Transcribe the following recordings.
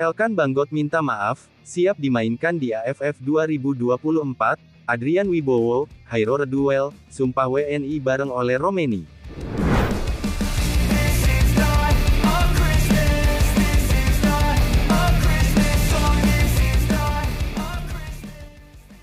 Elkan Banggot minta maaf, siap dimainkan di AFF 2024, Adrian Wibowo, Hairora Duel, Sumpah WNI bareng oleh Romeni.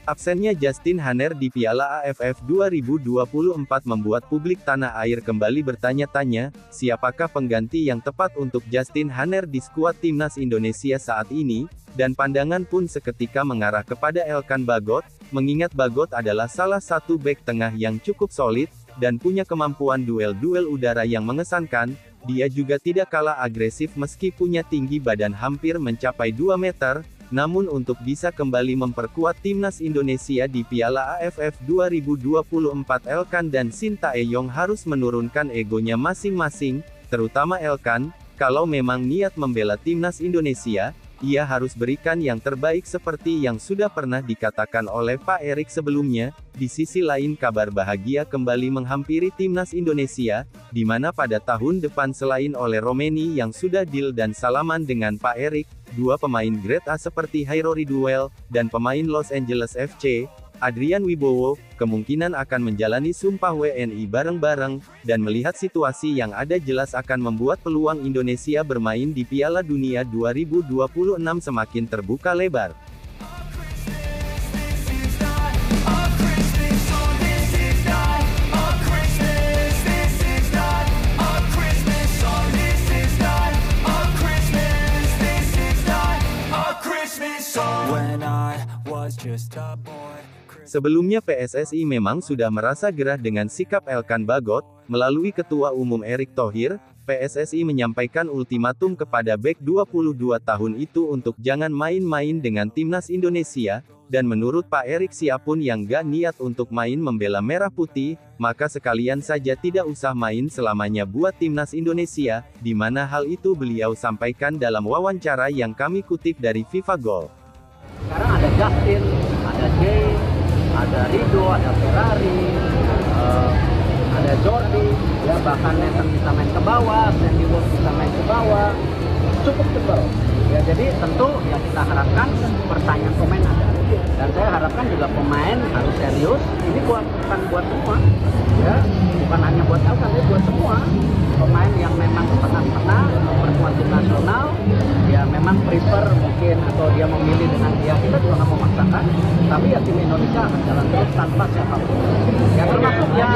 Absennya Justin Hunter di Piala AFF 2024 membuat publik tanah air kembali bertanya-tanya, siapakah pengganti yang tepat untuk Justin Hunter di skuad timnas Indonesia saat ini, dan pandangan pun seketika mengarah kepada Elkan Bagot, mengingat Bagot adalah salah satu bek tengah yang cukup solid, dan punya kemampuan duel-duel udara yang mengesankan. Dia juga tidak kalah agresif meski punya tinggi badan hampir mencapai 2 meter, namun untuk bisa kembali memperkuat timnas Indonesia di Piala AFF 2024 Elkan dan Sintayong harus menurunkan egonya masing-masing, terutama Elkan, kalau memang niat membela timnas Indonesia, ia harus berikan yang terbaik seperti yang sudah pernah dikatakan oleh Pak Erik sebelumnya. Di sisi lain kabar bahagia kembali menghampiri timnas Indonesia, di mana pada tahun depan selain oleh Romeni yang sudah deal dan salaman dengan Pak Erik, dua pemain grade A seperti Hairora Duel, dan pemain Los Angeles FC, Adrian Wibowo, kemungkinan akan menjalani Sumpah WNI bareng-bareng, dan melihat situasi yang ada jelas akan membuat peluang Indonesia bermain di Piala Dunia 2026 semakin terbuka lebar. Sebelumnya PSSI memang sudah merasa gerah dengan sikap Elkan Bagot. Melalui Ketua Umum Erick Thohir, PSSI menyampaikan ultimatum kepada bek 22 tahun itu untuk jangan main-main dengan timnas Indonesia, dan menurut Pak Erik siapapun yang gak niat untuk main membela merah putih, maka sekalian saja tidak usah main selamanya buat timnas Indonesia, di mana hal itu beliau sampaikan dalam wawancara yang kami kutip dari FIFA Goal. Sekarang ada Justin, ada Jay, ada Rido, ada Ferrari, ada Jordi, ya bahkan Nathan bisa main ke bawah, Sandy Wolf bisa main ke bawah, cukup tebal. Ya jadi tentu yang kita harapkan persaingan pemain ada, dan saya harapkan juga pemain harus serius. Ini bukan buat semua, ya bukan hanya buat Elkan, tapi buat semua pemain yang memang pernah memperkuat tim nasional, ya memang prefer mungkin atau dia memilih dengan dia, kita juga nggak memaksakan, tapi ya tim Indonesia akan jalan terus tanpa siapapun. Ya termasuk ya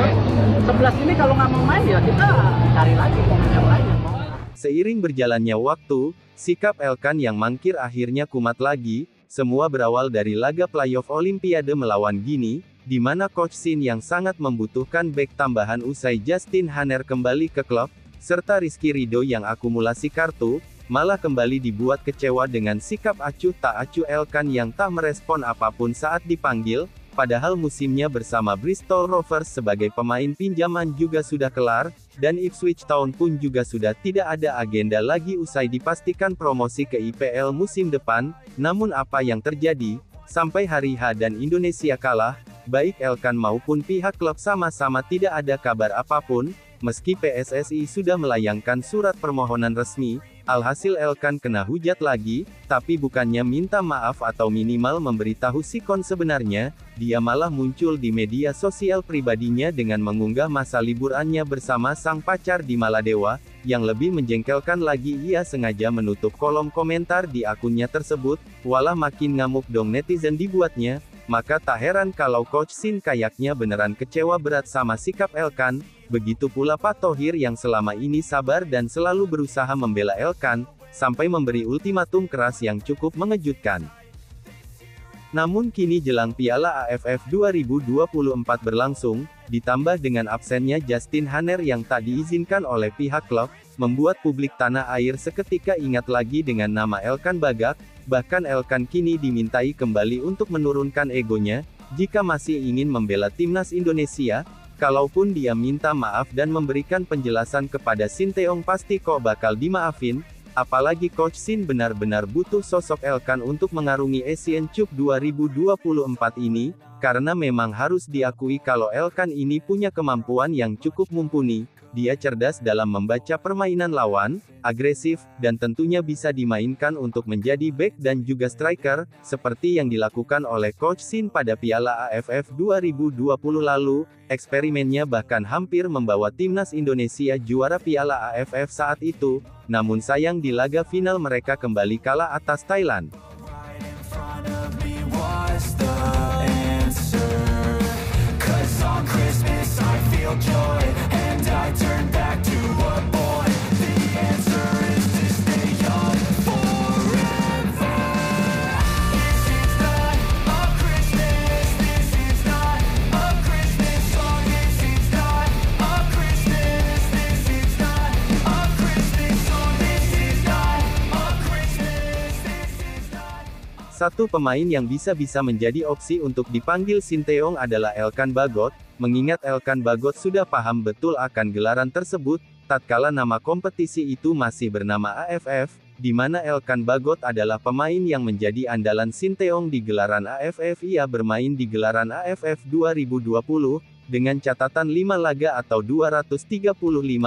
11 ini kalau nggak mau main ya kita cari lagi pemain yang lain yang mau. Seiring berjalannya waktu, sikap Elkan yang mangkir akhirnya kumat lagi. Semua berawal dari laga playoff Olimpiade melawan Guinea, di mana Coach Shin yang sangat membutuhkan bek tambahan usai Justin Hunter kembali ke klub, serta Rizky Ridho yang akumulasi kartu, malah kembali dibuat kecewa dengan sikap acuh tak acuh Elkan yang tak merespon apapun saat dipanggil, padahal musimnya bersama Bristol Rovers sebagai pemain pinjaman juga sudah kelar, dan Ipswich Town pun juga sudah tidak ada agenda lagi usai dipastikan promosi ke IPL musim depan. Namun apa yang terjadi? Sampai hari H dan Indonesia kalah, baik Elkan maupun pihak klub sama-sama tidak ada kabar apapun, meski PSSI sudah melayangkan surat permohonan resmi. Alhasil Elkan kena hujat lagi, tapi bukannya minta maaf atau minimal memberitahu sikon sebenarnya, dia malah muncul di media sosial pribadinya dengan mengunggah masa liburannya bersama sang pacar di Maladewa. Yang lebih menjengkelkan lagi, ia sengaja menutup kolom komentar di akunnya tersebut. Walah makin ngamuk dong netizen dibuatnya. Maka tak heran kalau Coach Shin kayaknya beneran kecewa berat sama sikap Elkan. Begitu pula Pak Thohir yang selama ini sabar dan selalu berusaha membela Elkan, sampai memberi ultimatum keras yang cukup mengejutkan. Namun kini jelang Piala AFF 2024 berlangsung, ditambah dengan absennya Justin Hunter yang tak diizinkan oleh pihak klub, membuat publik tanah air seketika ingat lagi dengan nama Elkan Bagot. Bahkan Elkan kini dimintai kembali untuk menurunkan egonya, jika masih ingin membela timnas Indonesia. Kalaupun dia minta maaf dan memberikan penjelasan kepada Sintayong pasti kok bakal dimaafin. Apalagi Coach Shin benar-benar butuh sosok Elkan untuk mengarungi Asian Cup 2024 ini, karena memang harus diakui kalau Elkan ini punya kemampuan yang cukup mumpuni. Dia cerdas dalam membaca permainan lawan, agresif, dan tentunya bisa dimainkan untuk menjadi bek dan juga striker, seperti yang dilakukan oleh Coach Shin pada Piala AFF 2020 lalu. Eksperimennya bahkan hampir membawa timnas Indonesia juara Piala AFF saat itu, namun sayang di laga final mereka kembali kalah atas Thailand. Satu pemain yang bisa-bisa menjadi opsi untuk dipanggil Sinteyong adalah Elkan Bagot, mengingat Elkan Bagot sudah paham betul akan gelaran tersebut, tatkala nama kompetisi itu masih bernama AFF, di mana Elkan Bagot adalah pemain yang menjadi andalan Sinteyong di gelaran AFF. Ia bermain di gelaran AFF 2020, dengan catatan 5 laga atau 235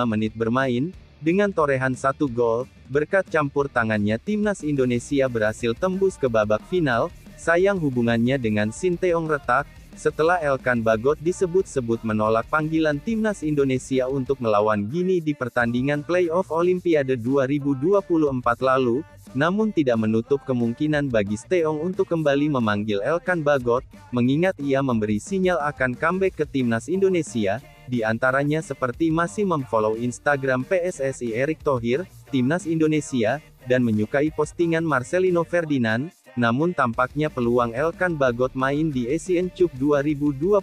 menit bermain, dengan torehan 1 gol. Berkat campur tangannya timnas Indonesia berhasil tembus ke babak final. Sayang hubungannya dengan Sinteyong retak, setelah Elkan Bagot disebut-sebut menolak panggilan timnas Indonesia untuk melawan Gini di pertandingan playoff Olimpiade 2024 lalu, namun tidak menutup kemungkinan bagi Sinteyong untuk kembali memanggil Elkan Bagot, mengingat ia memberi sinyal akan comeback ke timnas Indonesia, di antaranya seperti masih memfollow Instagram PSSI Erick Thohir, timnas Indonesia, dan menyukai postingan Marcelino Ferdinand. Namun tampaknya peluang Elkan Bagot main di Asian Cup 2024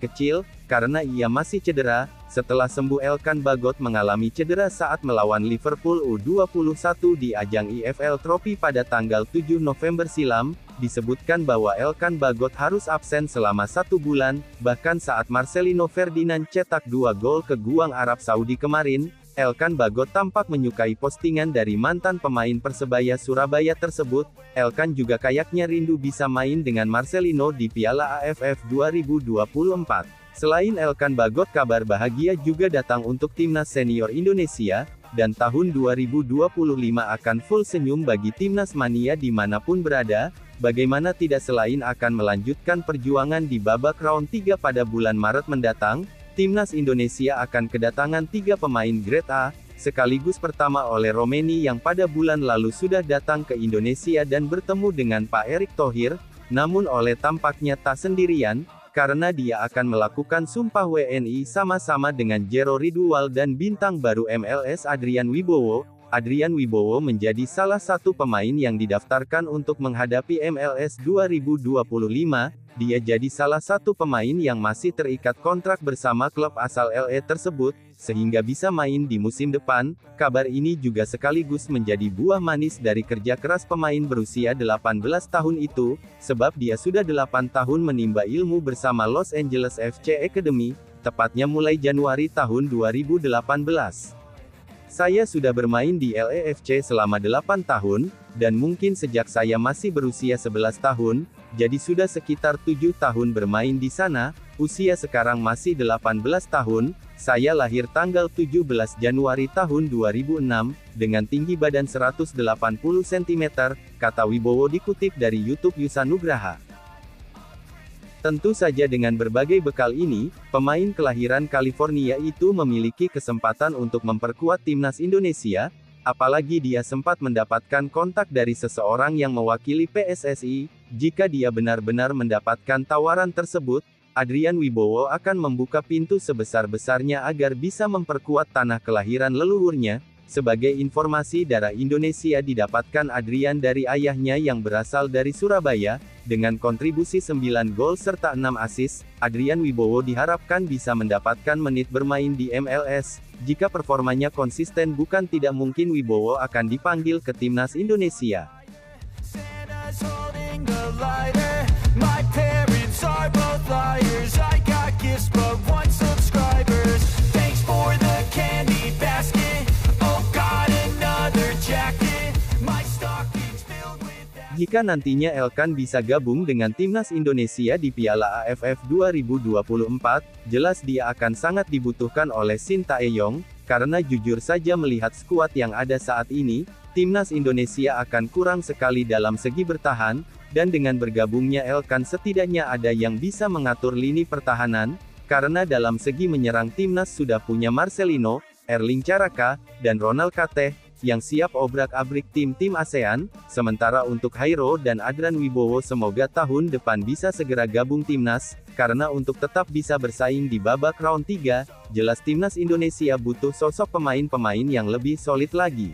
kecil, karena ia masih cedera. Setelah sembuh, Elkan Bagot mengalami cedera saat melawan Liverpool U21 di ajang EFL Trophy pada tanggal 7 November silam. Disebutkan bahwa Elkan Bagot harus absen selama 1 bulan, bahkan saat Marcelino Ferdinand cetak 2 gol ke gawang Arab Saudi kemarin. Elkan Bagot tampak menyukai postingan dari mantan pemain Persebaya Surabaya tersebut. Elkan juga kayaknya rindu bisa main dengan Marcelino di Piala AFF 2024. Selain Elkan Bagot, kabar bahagia juga datang untuk timnas senior Indonesia, dan tahun 2025 akan full senyum bagi timnas mania dimanapun berada. Bagaimana tidak, selain akan melanjutkan perjuangan di babak round 3 pada bulan Maret mendatang, timnas Indonesia akan kedatangan 3 pemain grade A, sekaligus pertama oleh Romeni yang pada bulan lalu sudah datang ke Indonesia dan bertemu dengan Pak Erick Thohir. Namun Ole tampaknya tak sendirian, karena dia akan melakukan sumpah WNI sama-sama dengan Jero Ridwal dan bintang baru MLS Adrian Wibowo. Adrian Wibowo menjadi salah satu pemain yang didaftarkan untuk menghadapi MLS 2025. Dia jadi salah satu pemain yang masih terikat kontrak bersama klub asal LA tersebut, sehingga bisa main di musim depan. Kabar ini juga sekaligus menjadi buah manis dari kerja keras pemain berusia 18 tahun itu, sebab dia sudah 8 tahun menimba ilmu bersama Los Angeles FC Academy, tepatnya mulai Januari tahun 2018. Saya sudah bermain di LAFC selama 8 tahun, dan mungkin sejak saya masih berusia 11 tahun, jadi sudah sekitar 7 tahun bermain di sana. Usia sekarang masih 18 tahun, saya lahir tanggal 17 Januari tahun 2006, dengan tinggi badan 180 cm, kata Wibowo dikutip dari YouTube Yusa Nugraha. Tentu saja dengan berbagai bekal ini, pemain kelahiran California itu memiliki kesempatan untuk memperkuat timnas Indonesia, apalagi dia sempat mendapatkan kontak dari seseorang yang mewakili PSSI. Jika dia benar-benar mendapatkan tawaran tersebut, Adrian Wibowo akan membuka pintu sebesar-besarnya agar bisa memperkuat tanah kelahiran leluhurnya. Sebagai informasi, darah Indonesia didapatkan Adrian dari ayahnya yang berasal dari Surabaya. Dengan kontribusi 9 gol serta 6 assist, Adrian Wibowo diharapkan bisa mendapatkan menit bermain di MLS. Jika performanya konsisten, bukan tidak mungkin Wibowo akan dipanggil ke timnas Indonesia. Jika nantinya Elkan bisa gabung dengan timnas Indonesia di Piala AFF 2024, jelas dia akan sangat dibutuhkan oleh Shin Tae-yong, karena jujur saja melihat skuad yang ada saat ini, timnas Indonesia akan kurang sekali dalam segi bertahan, dan dengan bergabungnya Elkan setidaknya ada yang bisa mengatur lini pertahanan, karena dalam segi menyerang timnas sudah punya Marcelino, Erling Caraka, dan Ronald Kate, yang siap obrak-abrik tim-tim ASEAN, sementara untuk Hairo dan Adran Wibowo semoga tahun depan bisa segera gabung timnas, karena untuk tetap bisa bersaing di babak round 3, jelas timnas Indonesia butuh sosok pemain-pemain yang lebih solid lagi.